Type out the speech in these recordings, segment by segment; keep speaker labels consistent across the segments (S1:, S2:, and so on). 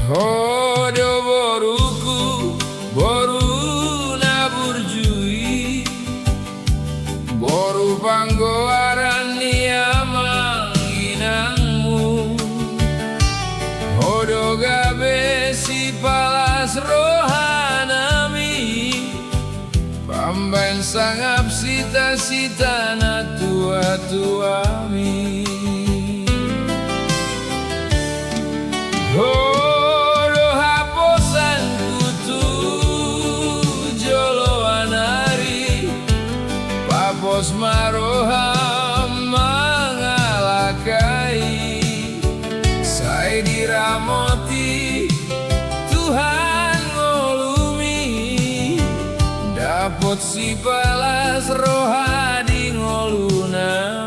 S1: Hodo boruku boru naburjui boru panggoaran niamanginangmu hodo gabe si palas rohanami pamban sangap sita-sita na tua-tuami hodo haposan kutu jolo anari papos maroham mangalakai sai diramoti Tuhan ngolumi dapot si balas rohadi ngolunami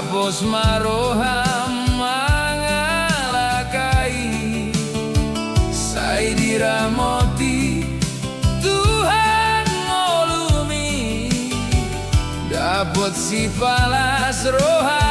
S1: Bos maroham mangalakai sai diramoti Tuhan ngolumi dapot si palas roham